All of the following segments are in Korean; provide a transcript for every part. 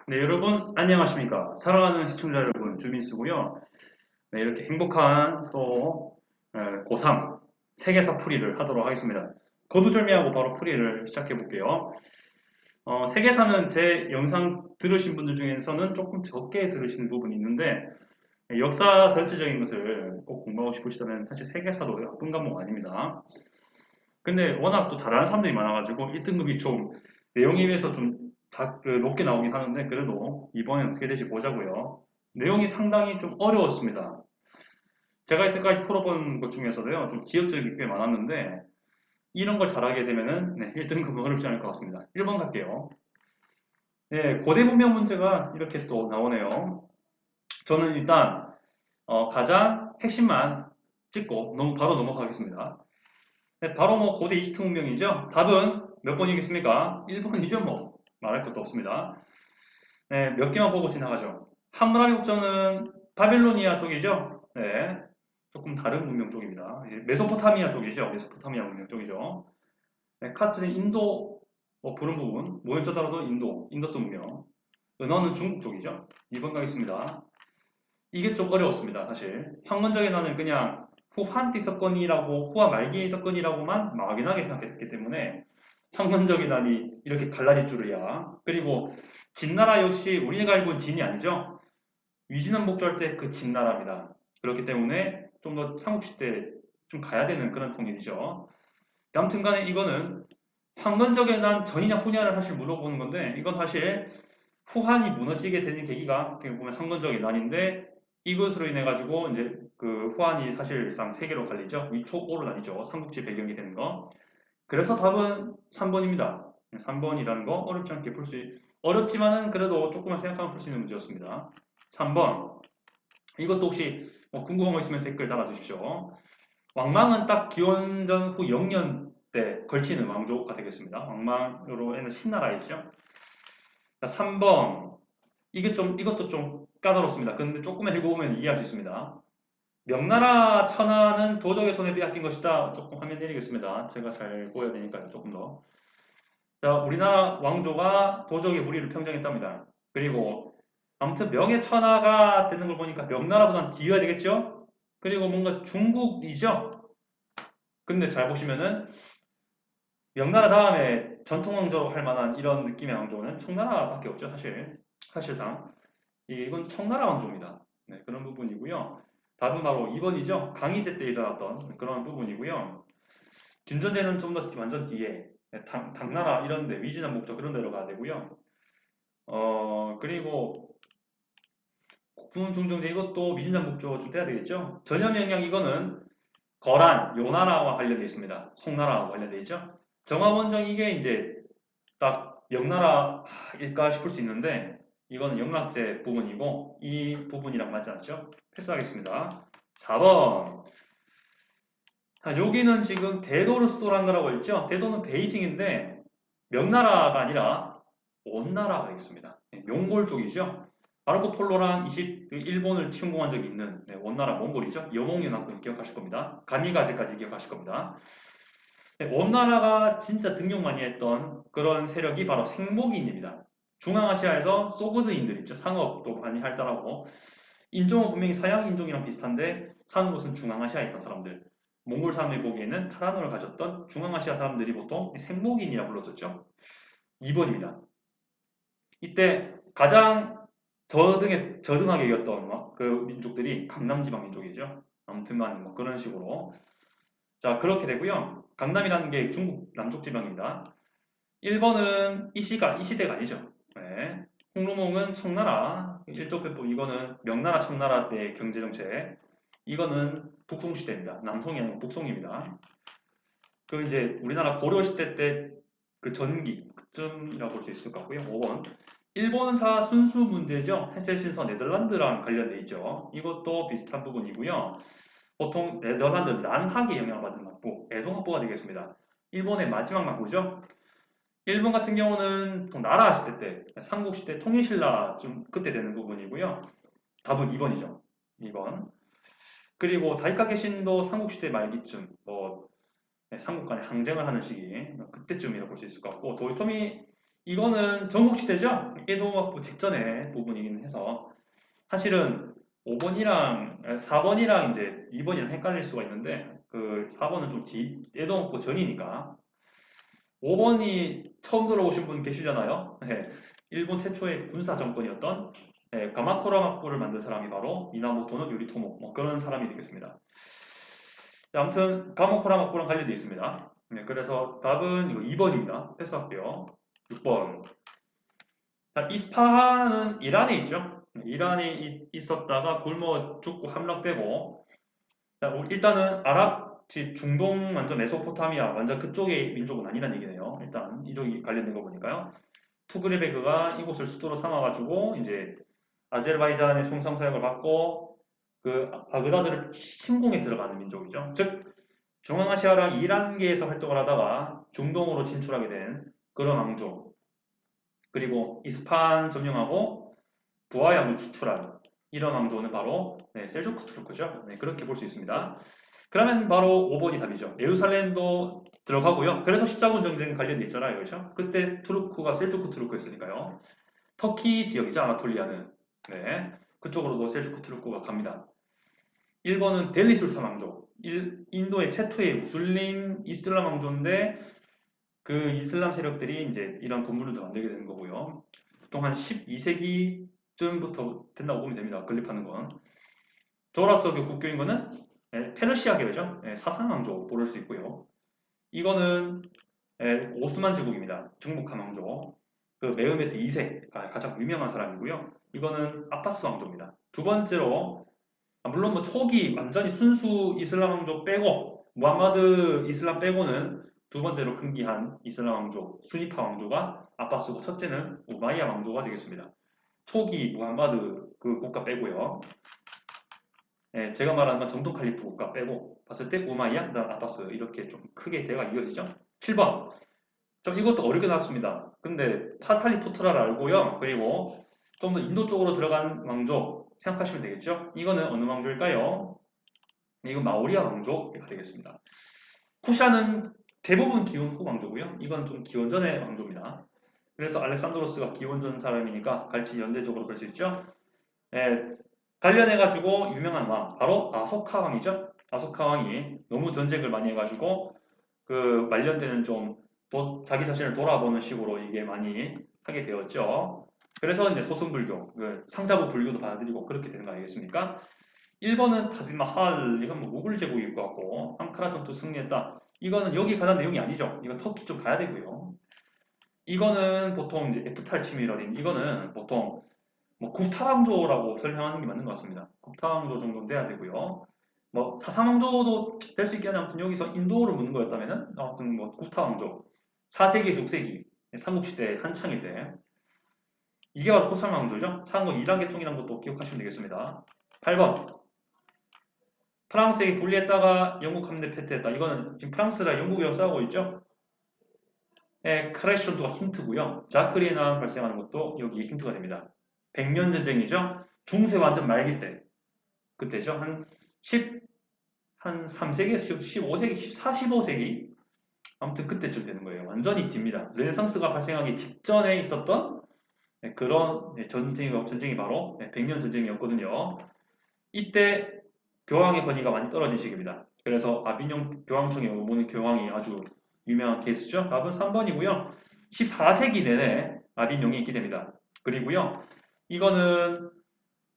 네, 여러분 안녕하십니까? 사랑하는 시청자 여러분, 주민수고요. 네, 이렇게 행복한 또 고3 세계사 풀이를 하도록 하겠습니다. 거두절미하고 바로 풀이를 시작해 볼게요. 세계사는 제 영상 들으신 분들 중에서는 조금 적게 들으시는 부분이 있는데 역사 전체적인 것을 꼭 공부하고 싶으시다면 사실 세계사도 나쁜 과목 아닙니다. 근데 워낙 또 잘하는 사람들이 많아가지고 1등급이 좀 내용에 비해서 좀 높게 나오긴 하는데 그래도 이번엔 어떻게 될지 보자고요. 내용이 상당히 좀 어려웠습니다. 제가 이때까지 풀어본 것 중에서도요, 좀 지역적이 꽤 많았는데 이런 걸 잘하게 되면은 1등급은 어렵지 않을 것 같습니다. 1번 갈게요. 네, 고대 문명 문제가 이렇게 또 나오네요. 저는 일단 가장 핵심만 찍고 바로 넘어가겠습니다. 네, 바로 뭐 고대 이집트 문명이죠. 답은 몇 번이겠습니까? 1번이죠, 뭐. 말할 것도 없습니다. 네, 몇 개만 보고 지나가죠. 함무라비 국정은 바빌로니아 쪽이죠. 네, 조금 다른 문명 쪽입니다. 메소포타미아 쪽이죠. 메소포타미아 문명 쪽이죠. 네, 카스트는 인도, 뭐 그런 부분. 모현조다라도 인더스 문명. 은어는 중국 쪽이죠. 2번 가겠습니다. 이게 좀 어려웠습니다, 사실. 황건적의 난을 그냥 후한 때 있었거니라고, 후한 말기에 있었거니라고만 막연하게 생각했기 때문에 황건적의 난이 이렇게 갈라질 줄이야. 그리고 진나라 역시 우리가 알고 있는 진이 아니죠. 위진원 목조할 때 그 진나라입니다. 그렇기 때문에 좀 더 삼국시대 좀 가야 되는 그런 통일이죠. 아무튼 간에 이거는 황건적의 난 전이냐 후냐를 사실 물어보는 건데 이건 사실 후한이 무너지게 되는 계기가 어떻게 보면 황건적의 난인데 이것으로 인해 가지고 이제 그 후한이 사실상 세 개로 갈리죠. 위촉오로 나뉘죠. 삼국지 배경이 되는 거. 그래서 답은 3번입니다. 3번이라는 거 어렵지 않게 어렵지만은 그래도 조금만 생각하면 풀 수 있는 문제였습니다. 3번. 이것도 혹시 뭐 궁금한 거 있으면 댓글 달아주십시오. 왕망은 딱 기원전 후 0년 때 걸치는 왕조가 되겠습니다. 왕망으로에는 신나라이죠. 3번. 이것도 좀 까다롭습니다. 근데 조금만 읽어보면 이해할 수 있습니다. 명나라 천하는 도적의 손에 빼앗긴 것이다. 조금 화면 내리겠습니다. 제가 잘 보여야 되니까요. 조금 더. 자, 우리나라 왕조가 도적의 무리를 평정했답니다. 그리고 아무튼 명예천하가 되는 걸 보니까 명나라보다는 뒤가 되겠죠? 그리고 뭔가 중국이죠? 근데 잘 보시면은 명나라 다음에 전통 왕조로 할 만한 이런 느낌의 왕조는 청나라밖에 없죠, 사실. 사실상. 이건 청나라 왕조입니다. 네, 그런 부분이고요. 답은 바로 2번이죠. 강희제 때 일어났던 그런 부분이고요. 준전제는 좀 더 완전 뒤에 네, 당나라 이런 데 위진한 목적 그런 데로 가야 되고요. 그리고 국분 중정제 이것도 위진한 목적 좀 돼야 되겠죠. 전염영향 이거는 거란 요나라와 관련되어 있습니다. 송나라와 관련되어 있죠. 정화원정 이게 이제 딱 명나라일까 싶을 수 있는데 이거는 영락제 부분이고 이 부분이랑 맞지 않죠? 패스하겠습니다. 4번. 여기는 지금 대도를 수도로 한다라고 했죠? 대도는 베이징인데 명나라가 아니라 원나라가 있습니다. 네, 몽골 쪽이죠. 마르코폴로랑 그 일본을 침공한 적이 있는 네, 원나라 몽골이죠. 여몽연합군 기억하실 겁니다. 가미가제까지 기억하실 겁니다. 네, 원나라가 진짜 등용 많이 했던 그런 세력이 바로 생목인입니다. 중앙아시아에서 소그드인들 있죠. 상업도 많이 할당하고 인종은 분명히 서양 인종이랑 비슷한데 사는 곳은 중앙아시아에 있던 사람들. 몽골 사람들이 보기에는 파란 눈을 가졌던 중앙아시아 사람들이 보통 생목인이라 불렀었죠. 2번입니다. 이때 가장 저등하게 이겼던 그 민족들이 강남지방 민족이죠. 아무튼간 뭐 그런 식으로 자 그렇게 되고요. 강남이라는 게 중국 남쪽 지방입니다. 1번은 이 시대가 아니죠. 네. 홍루몽은 청나라, 일족회법 이거는 명나라 청나라 때 경제정책 이거는 북송시대입니다. 남송이 아니고 북송입니다. 그 이제 우리나라 고려시대 때 그 전기 그쯤이라고 볼 수 있을 것 같고요. 5번 일본사 순수 문제죠. 헤셀신서 네덜란드랑 관련돼 있죠. 이것도 비슷한 부분이고요. 보통 네덜란드 난학의 영향을 받은 막부, 애송학부가 되겠습니다. 일본의 마지막 막부죠. 일본 같은 경우는 보통 나라 시대 때, 삼국시대 통일신라 좀 그때 되는 부분이고요. 답은 2번이죠. 2번. 그리고 다이카케 신도 삼국시대 말기쯤, 뭐 삼국 간의 항쟁을 하는 시기, 그때쯤이라고 볼 수 있을 것 같고 도요토미 이거는 전국시대죠? 에도 직전의 부분이긴 해서 사실은 5번이랑 4번이랑 이제 2번이랑 헷갈릴 수가 있는데 그 4번은 좀 에도 전이니까 5번이 처음 들어오신 분 계시잖아요. 네, 일본 최초의 군사 정권이었던 가마코라 막부를 만든 사람이 바로 이나모토노 요리토모 뭐 그런 사람이 되겠습니다. 네, 아무튼 가마코라 막부랑 관련되어 있습니다. 네, 그래서 답은 이거 2번입니다. 패스할게요. 6번. 자, 이스파한은 이란에 있죠. 이란에 있었다가 굶어 죽고 함락되고 자, 일단은 아랍, 중동 완전 메소포타미아 완전 그쪽의 민족은 아니란 얘기네요. 일단 이쪽이 관련된 거 보니까요. 투그리베그가 이곳을 수도로 삼아가지고 이제 아제르바이잔의 충성 사역을 받고 그 바그다드를 침공에 들어가는 민족이죠. 즉 중앙아시아랑 이란계에서 활동을 하다가 중동으로 진출하게 된 그런 왕족. 그리고 이스파한 점령하고 부하양을 추출한 이런 왕조는 바로 셀주크 투르크죠. 네, 그렇게 볼 수 있습니다. 그러면 바로 5번이 답이죠. 예루살렘도 들어가고요. 그래서 십자군 전쟁 관련돼 있잖아요. 그렇죠? 그때 투르크가 셀주크 투르크였으니까요. 터키 지역이죠. 아나톨리아는. 네. 그쪽으로도 셀주크 투르크가 갑니다. 1번은 델리 술탄 왕조. 인도의 최초의 무슬림 이슬람 왕조인데 그 이슬람 세력들이 이제 이런 건물을 더 만들게 되는 거고요. 보통 한 12세기쯤부터 된다고 보면 됩니다. 건립하는 건. 조라스터교 국교인 거는 페르시아계죠. 사산 왕조 보를 수 있고요. 이거는 오스만 제국입니다. 중국한 왕조. 그 메흐메트 2세가 가장 유명한 사람이고요. 이거는 아파스 왕조입니다. 두 번째로 물론 뭐 초기 완전히 순수 이슬람 왕조 빼고 무함마드 이슬람 빼고는 두 번째로 큰기한 이슬람 왕조 수니파 왕조가 아파스고 첫째는 우마이야 왕조가 되겠습니다. 초기 무함마드 그 국가 빼고요. 제가 말하는 건 정통 칼리프 국가 빼고 봤을 때 우마이야 그다음 아파스 이렇게 좀 크게 대가 이어지죠. 7번 좀 이것도 어렵게 나왔습니다. 근데 파탈리푸트라를 알고요. 그리고 좀 더 인도 쪽으로 들어간 왕조 생각하시면 되겠죠. 이거는 어느 왕조일까요? 이건 마오리아 왕조가 되겠습니다. 쿠샤는 대부분 기원 후 왕조고요. 이건 좀 기원 전의 왕조입니다. 그래서 알렉산드로스가 기원 전 사람이니까 같이 연대적으로 볼 수 있죠. 예, 관련해가지고 유명한 왕 바로 아소카 왕이죠. 아소카 왕이 너무 전쟁을 많이 해가지고 그 말년 때는 좀 자기 자신을 돌아보는 식으로 이게 많이 하게 되었죠. 그래서 이제 소승불교, 그 상자부 불교도 받아들이고 그렇게 되는 거 아니겠습니까? 1번은 타지마할, 이건 뭐 무굴 제국일 것 같고, 앙카라 전투 승리했다. 이거는 여기 관한 내용이 아니죠. 이거 터키 좀 가야 되고요. 이거는 보통 이제 F탈 침이라든지, 이거는 보통 뭐 구타왕조라고 설명하는 게 맞는 것 같습니다. 구타왕조 정도는 돼야 되고요. 뭐 사사왕조도 될 수 있긴 한데 아무튼 여기서 인도를 묻는 거였다면은 아무튼 뭐 구타왕조 4세기, 6세기 삼국시대 한창일 때 이게 바로 코산왕조죠. 참고 이란 계통이라는 것도 기억하시면 되겠습니다. 8번 프랑스에게 분리했다가 영국 함대 패퇴했다. 이거는 지금 프랑스랑 영국이랑 싸우고 있죠. 크래시 전투가 힌트고요. 자크리에나 발생하는 것도 여기 힌트가 됩니다. 백년 전쟁이죠. 중세 완전 말기 때 그때죠. 한 3세기에서 15세기, 14, 15세기 아무튼 그때쯤 되는 거예요. 완전히 뒤입니다. 르네상스가 발생하기 직전에 있었던 그런 전쟁이 바로 백년 전쟁이었거든요. 이때 교황의 권위가 많이 떨어진 시기입니다. 그래서 아비뇽 교황청에 오는 교황이 아주 유명한 케이스죠. 답은 3번이고요. 14세기 내내 아비뇽이 있게 됩니다. 그리고요. 이거는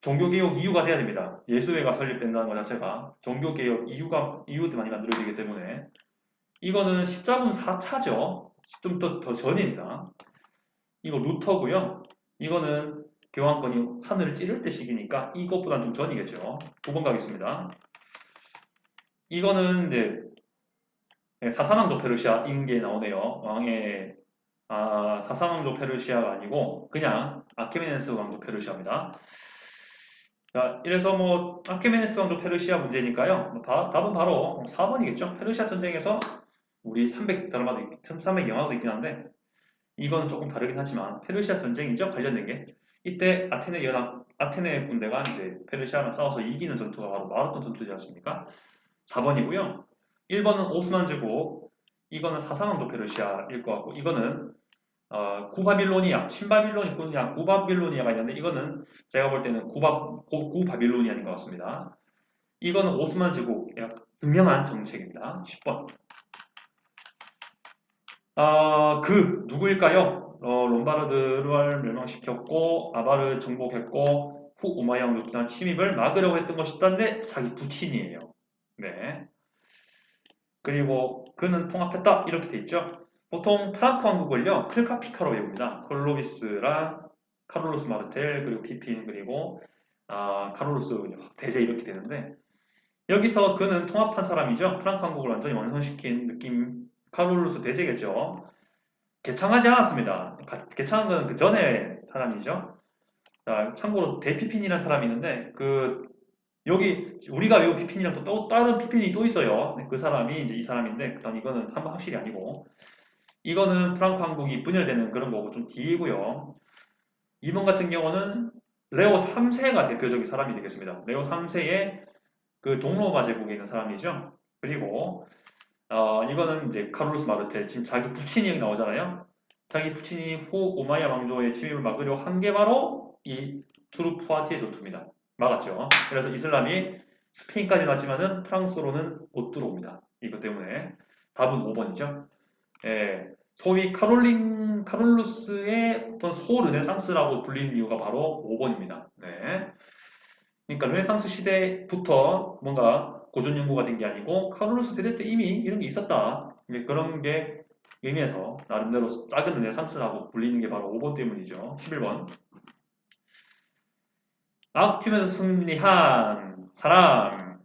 종교개혁 이유가 돼야 됩니다. 예수회가 설립된다는 것 자체가 종교개혁 이유도 많이 만들어지기 때문에 이거는 십자군 4차죠. 좀 더 전입니다. 이거 루터고요. 이거는 교황권이 하늘을 찌를 때 시기니까 이것보다는 좀 전이겠죠. 9번 가겠습니다. 이거는 이제 사사왕조 페르시아인 게 나오네요. 사사왕조 페르시아가 아니고 그냥 아케메네스 왕조 페르시아입니다. 자, 이래서 뭐 아케메네스 왕조 페르시아 문제니까요. 답은 바로 4번이겠죠. 페르시아 전쟁에서 우리 300 영화도 있긴 한데 이거는 조금 다르긴 하지만 페르시아 전쟁이죠. 관련된 게 이때 아테네 군대가 이제 페르시아랑 싸워서 이기는 전투가 바로 마라톤 전투지 않습니까? 4번이고요. 1번은 오스만 제국, 이거는 사상왕조 페르시아일 것 같고 이거는 구바빌로니아, 신바빌로니아, 구바빌로니아가 있는데 이거는 제가 볼 때는 구바빌로니아인 것 같습니다. 이거는 오스만 제국 유명한 정책입니다. 10번. 누구일까요? 롬바르드를 멸망시켰고 아바르 정복했고 후 오마이야 왕조 침입을 막으려고 했던 것이었는데 자기 부친이에요. 네. 그리고 그는 통합했다 이렇게 돼 있죠. 보통 프랑크 왕국을요 클카피카로 외웁니다. 콜로비스랑 카를로스 마르텔 그리고 피핀 그리고 카를로스 대제 이렇게 되는데 여기서 그는 통합한 사람이죠. 프랑크 왕국을 완전히 완성시킨 느낌 카를로스 대제겠죠. 개창하지 않았습니다. 개창한 건 그 전에 사람이죠. 참고로 대피핀이라는 사람이 있는데 여기 우리가 외운 피핀이랑 또 다른 피핀이 또 있어요. 그 사람이 이제 이 사람인데 일단 이거는 확실히 아니고 이거는 프랑크 왕국이 분열되는 그런 거고 좀 뒤이고요. 2번 같은 경우는 레오 3세가 대표적인 사람이 되겠습니다. 레오 3세의 그 동로마 제국에 있는 사람이죠. 그리고 이거는 이제 카를로스 마르텔 지금 자기 부친이 여기 나오잖아요. 자기 부친이 후 오마이야 왕조의 침입을 막으려 한 게 바로 이 투르푸아티의 전투입니다. 막았죠. 그래서 이슬람이 스페인까지 났지만은 프랑스로는 못 들어옵니다. 이것 때문에 답은 5번이죠. 예, 소위 카롤루스의 어떤 소르네상스라고 불리는 이유가 바로 5번입니다. 네. 그러니까 르네상스 시대부터 뭔가 고전 연구가 된 게 아니고 카롤루스 대제 때 이미 이런 게 있었다. 그런 게 의미해서 나름대로 작은 르네상스라고 불리는 게 바로 5번 때문이죠. 11번. 아큐에서 승리한 사람.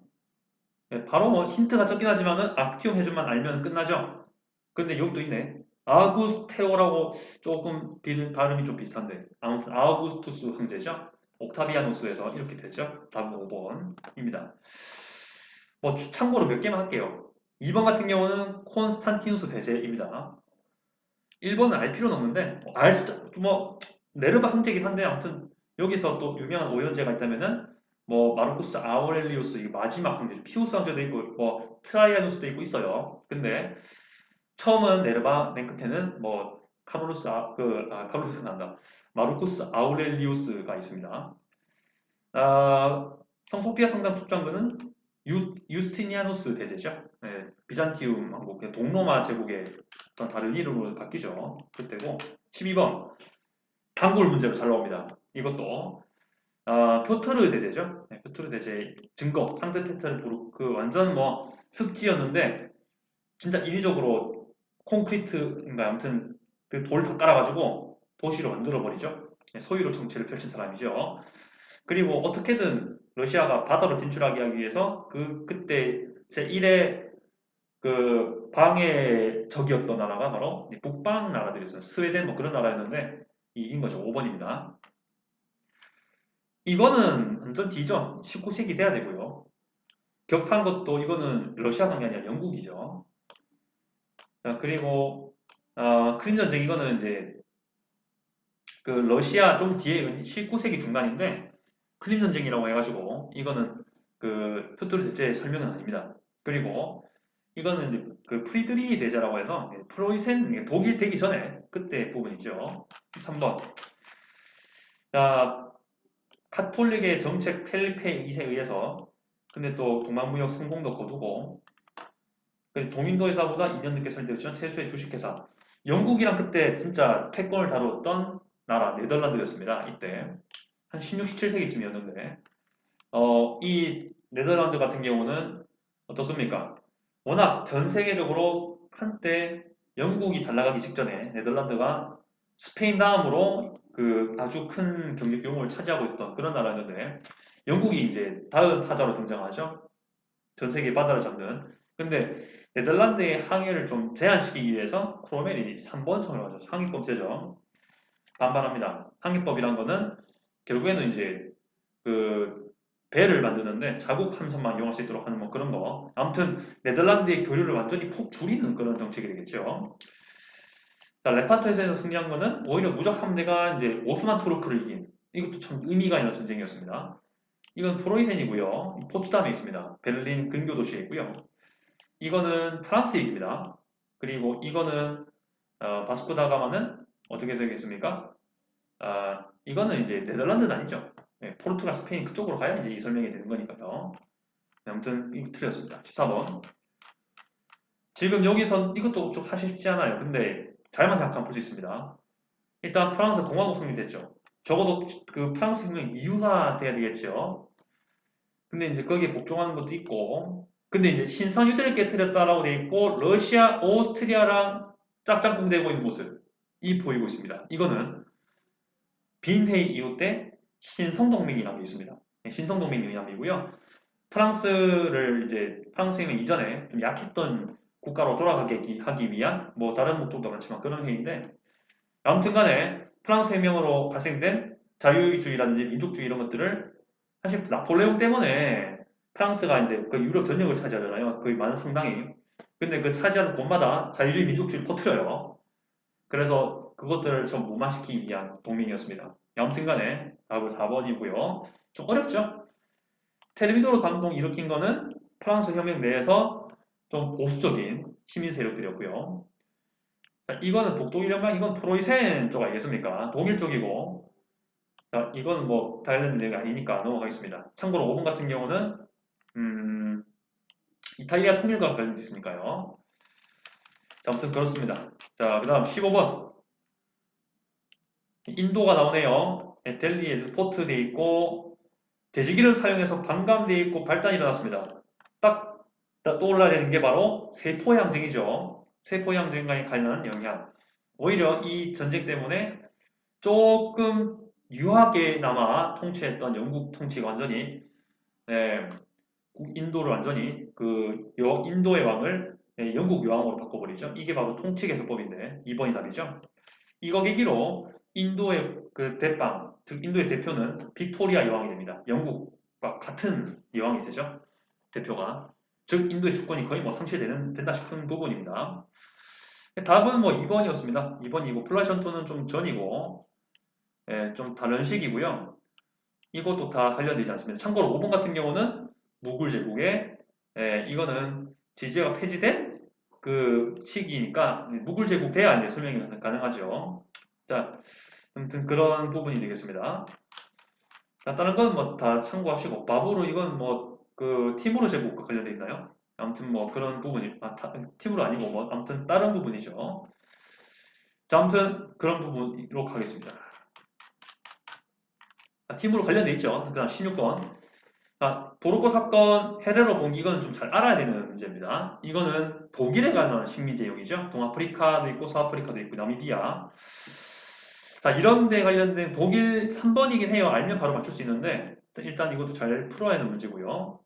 네, 바로 뭐 힌트가 적긴 하지만은 악티움 해준만 알면 끝나죠. 근데 여기 또 있네. 아구스테오라고 조금 발음이 좀 비슷한데 아무튼 아우구스투스 황제죠. 옥타비아누스에서 이렇게 되죠. 답은 5번입니다. 뭐 참고로 몇 개만 할게요. 2번 같은 경우는 콘스탄티누스 대제입니다. 1번은 알 필요는 없는데 뭐 네르바 황제긴 한데 아무튼 여기서 또 유명한 오연제가 있다면은 뭐 마르쿠스 아우렐리우스 이 마지막 황제 피우스 황제도 있고 뭐 트라이아누스도 있고 있어요. 근데 처음은 네르바 맨 끝에는 뭐 카롤루스가 난다. 마르쿠스 아우렐리우스가 있습니다. 성소피아 성당 축전군은 유스티니아누스 대제죠. 네, 비잔티움 왕국, 동로마 제국의 어떤 다른 이름으로 바뀌죠. 그때고 12번 단골 문제로 잘 나옵니다. 이것도 표트르 대제죠. 네, 표트르 대제 증거 상트페테르부르크 완전 뭐 습지였는데 진짜 인위적으로 콘크리트인가 아무튼 그 돌 다 깔아가지고 도시를 만들어 버리죠. 네, 소유로 정치를 펼친 사람이죠. 그리고 어떻게든 러시아가 바다로 진출하게 하기 위해서 그때 제1의 그 방해 적이었던 나라가 바로 북방 나라들이었어요. 스웨덴 뭐 그런 나라였는데 이긴 거죠. 5번입니다. 이거는 완전 뒤전 19세기 돼야 되고요. 격파한 것도 이거는 러시아가 게 아니라 영국이죠. 자, 그리고 크림 전쟁 이거는 이제 그 러시아 좀 뒤에 19세기 중반인데 크림 전쟁이라고 해가지고 이거는 그 표토르 대제의 설명은 아닙니다. 그리고 이거는 이제 그 프리드리히 대제라고 해서 프로이센 독일 되기 전에 그때 부분이죠. 3번. 자, 카톨릭의 정책 펠리페 2세에 의해서 근데 또 동방무역 성공도 거두고 동인도회사보다 2년 늦게 설립됐지만 최초의 주식회사 영국이랑 그때 진짜 패권을 다루었던 나라 네덜란드였습니다. 이때 한 16, 17세기쯤이었는데 이 네덜란드 같은 경우는 어떻습니까? 워낙 전 세계적으로 한때 영국이 잘 나가기 직전에 네덜란드가 스페인 다음으로 그 아주 큰 경제 규모를 차지하고 있었던 그런 나라였는데 영국이 이제 다음 타자로 등장하죠. 전 세계 바다를 잡는. 근데 네덜란드의 항해를 좀 제한시키기 위해서 크로멜이 3번 청을 하죠. 항해법제죠. 반발합니다. 항해법이란 거는 결국에는 이제 그 배를 만드는데 자국 함선만 이용할 수 있도록 하는 뭐 그런 거. 아무튼 네덜란드의 교류를 완전히 폭 줄이는 그런 정책이 되겠죠. 자, 레파토에서 승리한 거는 오히려 무적 함대가 이제 오스만 투르크를 이긴 이것도 참 의미가 있는 전쟁이었습니다. 이건 프로이센이고요. 포츠담에 있습니다. 베를린 근교 도시에 있고요. 이거는 프랑스 얘기입니다. 그리고 이거는 바스코 다가마는 어떻게 해석했습니까? 이거는 이제 네덜란드는 아니죠. 네, 포르투갈, 스페인 그쪽으로 가야 이제 이 설명이 되는 거니까요. 네, 아무튼 이거 틀렸습니다. 14번. 지금 여기서 이것도 좀 하기 쉽지 않아요. 근데 잘만 생각하면 볼 수 있습니다. 일단 프랑스 공화국 성립됐죠. 적어도 그 프랑스 혁명 이유가 돼야 되겠죠. 근데 이제 거기에 복종하는 것도 있고, 근데 이제 신성 유대를 깨뜨렸다라고 돼 있고, 러시아, 오스트리아랑 짝짝꿍 되고 있는 모습이 보이고 있습니다. 이거는 빈회의 이후 때 신성동맹이라는 게 있습니다. 신성동맹 영향이고요. 프랑스를 이제 프랑스 혁명 이전에 좀 약했던 국가로 돌아가게 하기 위한 뭐 다른 목적도 많지만 그런 회의인데 아무튼 간에 프랑스 혁명으로 발생된 자유주의라든지 민족주의 이런 것들을 사실 나폴레옹 때문에 프랑스가 이제 그 유럽 전역을 차지하잖아요. 거의 많은 상당히. 근데 그 차지하는 곳마다 자유주의 민족주의를 퍼뜨려요. 그래서 그것들을 좀 무마시키기 위한 동맹이었습니다. 아무튼 간에 답은 4번이고요. 좀 어렵죠? 텔레비전으로 방송 일으킨 거는 프랑스 혁명 내에서 좀 보수적인 시민 세력들이었고요. 자, 이거는 북독일 연방, 이건 프로이센 쪽 아니겠습니까? 독일 쪽이고, 자, 이거는 뭐 다른 내용이 아니니까 넘어가겠습니다. 참고로 5번 같은 경우는 음, 이탈리아 통일과 관련돼 있으니까요. 자, 아무튼 그렇습니다. 자, 그 다음 15번. 인도가 나오네요. 델리에 루포트 돼 있고, 돼지기름 사용해서 반감돼 있고 발단이 일어났습니다. 딱 떠올라야 되는 게 바로 세포양쟁이죠. 세포양쟁과의 관련한 영향. 오히려 이 전쟁 때문에 조금 유하게나마 통치했던 영국 통치가 완전히 네, 인도를 완전히 인도의 왕을 영국 여왕으로 바꿔버리죠. 이게 바로 통치 개혁법인데 2번이 답이죠. 이거 계기로 인도의 그 대빵, 즉 인도의 대표는 빅토리아 여왕이 됩니다. 영국과 같은 여왕이 되죠. 대표가. 즉 인도의 주권이 거의 뭐 상실된다 싶은 부분입니다. 답은 뭐 2번이었습니다. 2번이고 플라션토는 좀 전이고 좀 다른 식이고요. 이것도 다 관련되지 않습니다. 참고로 5번 같은 경우는 무굴 제국에 이거는 지제가 폐지된 그 시기니까 무굴 제국 돼야 이제 설명이 가능하죠. 자, 아무튼 그런 부분이 되겠습니다. 자, 다른 건 뭐 다 참고하시고 바브로 이건 뭐 그 티무르 제국과 관련돼 있나요? 아무튼 뭐 그런 부분이 티무르 아니고 뭐 아무튼 다른 부분이죠. 자, 아무튼 그런 부분으로 가겠습니다. 팀으로 관련돼 있죠. 그다음 16번. 도로코 사건, 헤레로 봉기 이건 좀 잘 알아야 되는 문제입니다. 이거는 독일에 관한 식민지역이죠. 동아프리카도 있고 서아프리카도 있고 나미비아. 자, 이런 데 관련된 독일 3번이긴 해요. 알면 바로 맞출 수 있는데 일단 이것도 잘 풀어야 하는 문제고요.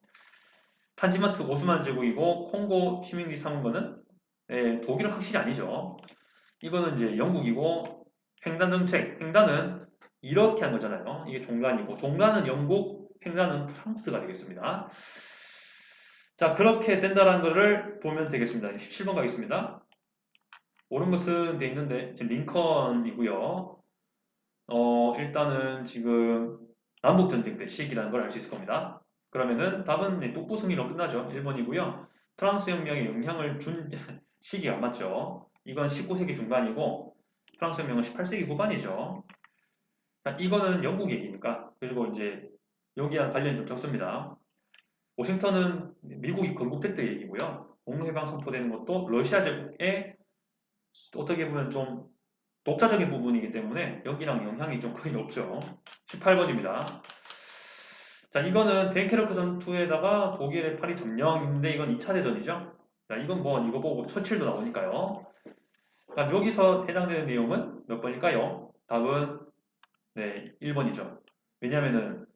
탄지마트 오스만 제국이고 콩고 식민지 삼은 거는 독일은 확실히 아니죠. 이거는 이제 영국이고 횡단 정책, 횡단은 이렇게 한 거잖아요. 이게 종단이고 종단은 영국, 횡단은 프랑스가 되겠습니다. 자, 그렇게 된다는 것을 보면 되겠습니다. 17번 가겠습니다. 옳은 것은 돼 있는데 지금 링컨이고요. 일단은 지금 남북전쟁 때 시기라는 걸 알 수 있을 겁니다. 그러면은 답은 북부 승리로 끝나죠. 1번이고요. 프랑스 혁명에 영향을 준 시기가 안 맞죠. 이건 19세기 중반이고 프랑스 혁명은 18세기 후반이죠. 자, 이거는 영국 얘기니까 그리고 이제 여기랑 관련이 좀 적습니다. 워싱턴은 미국이 건국될 때 얘기고요. 공로해방 선포되는 것도 러시아 제국의 어떻게 보면 좀 독자적인 부분이기 때문에 여기랑 영향이 좀 거의 없죠. 18번입니다. 자, 이거는 덴케르크 전투에다가 독일의 파리 점령인데 이건 2차 대전이죠. 자, 이건 뭐 이거 보고 처칠도 나오니까요. 그럼 여기서 해당되는 내용은 몇 번일까요? 답은 네, 1번이죠. 왜냐면은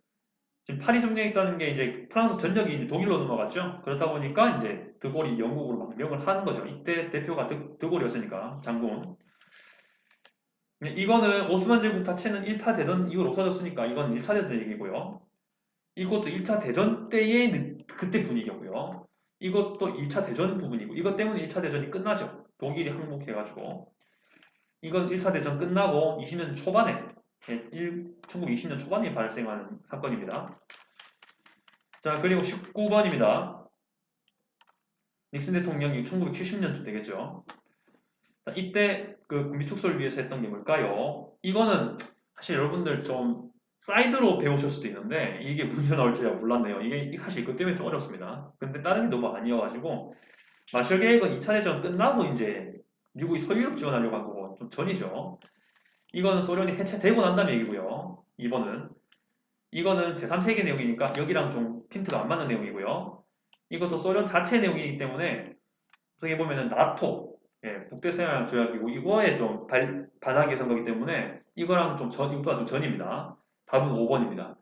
지금 파리 점령이 있다는 게 이제 프랑스 전역이 이제 독일로 넘어갔죠. 그렇다 보니까 이제 드골이 영국으로 망명을 하는 거죠. 이때 대표가 드골이었으니까 장군. 이거는 오스만 제국 자체는 1차 대전 이후로 없어졌으니까 이건 1차 대전 얘기고요. 이것도 1차 대전 때의 그때 분위기였고요. 이것도 1차 대전 부분이고 이것 때문에 1차 대전이 끝나죠. 독일이 항복해가지고 이건 1차 대전 끝나고 20년 초반에 1920년 초반에 발생한 사건입니다. 자, 그리고 19번입니다. 닉슨 대통령이 1970년쯤 되겠죠. 이때 그 군비 축소를 위해서 했던 게 뭘까요? 이거는 사실 여러분들 좀 사이드로 배우실 수도 있는데 이게 문제 나올 줄이야 몰랐네요. 이게 사실 이것 때문에 좀 어렵습니다. 근데 다른 게 너무 아니어가지고 마셜 계획은 2차 대전 끝나고 이제 미국이 서유럽 지원하려고 한 거고 좀 전이죠. 이거는 소련이 해체되고 난 다음에 얘기고요. 2번은 이거는 제3세계 내용이니까 여기랑 좀 핀트가 안 맞는 내용이고요. 이것도 소련 자체 내용이기 때문에 어떻게 보면은 나토, 북대서양 조약이고 이거에 좀 반하게 선 거기 때문에 이거랑 이거가 좀 전입니다. 답은 5번입니다.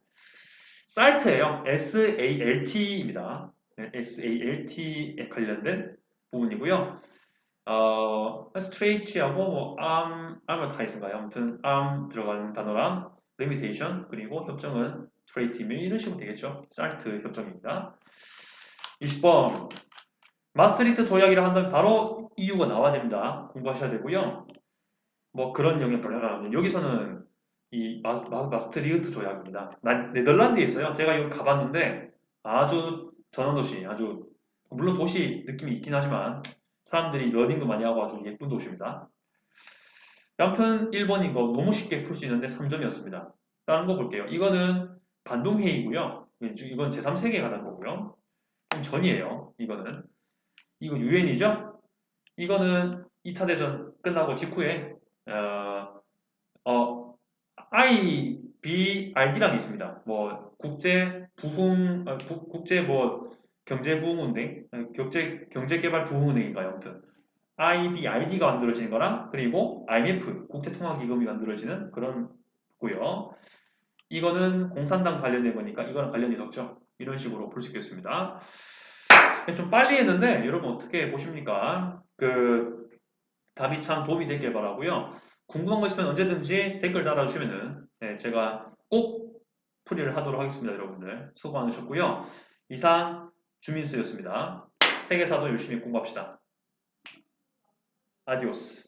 SALT예요. SALT입니다. SALT에 관련된 부분이고요. STH하고 뭐 ARM을 아무튼 ARM 들어가는 단어랑 limitation 그리고 협정은 트레이티미 이런 식으로 되겠죠. SALT 협정입니다. 20번 마스트리트 조약이라 한다면 바로 EU가 나와야 됩니다. 공부하셔야 되고요. 뭐 그런 영역 별로 여기서는 이 마스트리트 조약입니다. 네덜란드에 있어요. 제가 이거 가봤는데 아주 전원도시, 아주 물론 도시 느낌이 있긴 하지만 사람들이 러닝도 많이 하고 아주 예쁜 도시입니다. 아무튼 1번인 거 너무 쉽게 풀 수 있는데 3점이었습니다. 다른 거 볼게요. 이거는 반동회의고요. 이건 제3세계에 관한 거고요. 좀 전이에요. 이거는. 이거 유엔이죠? 이거는 2차 대전 끝나고 직후에 어, IBRD라는 게 있습니다. 뭐 국제 뭐 경제부흥은행, 경제개발부흥은행인가요? 아무튼 IBRD가 만들어지는 거랑 그리고 IMF 국제통화기금이 만들어지는 그런 거고요. 이거는 공산당 관련된 거니까 이거랑 관련이 적죠. 이런 식으로 볼 수 있겠습니다. 좀 빨리 했는데 여러분 어떻게 보십니까? 그 답이 참 도움이 되길 바라고요. 궁금한 거 있으면 언제든지 댓글 달아주시면은 제가 꼭 풀이를 하도록 하겠습니다, 여러분들. 수고 많으셨고요. 이상 주민수였습니다. 세계사도 열심히 공부합시다. 아디오스.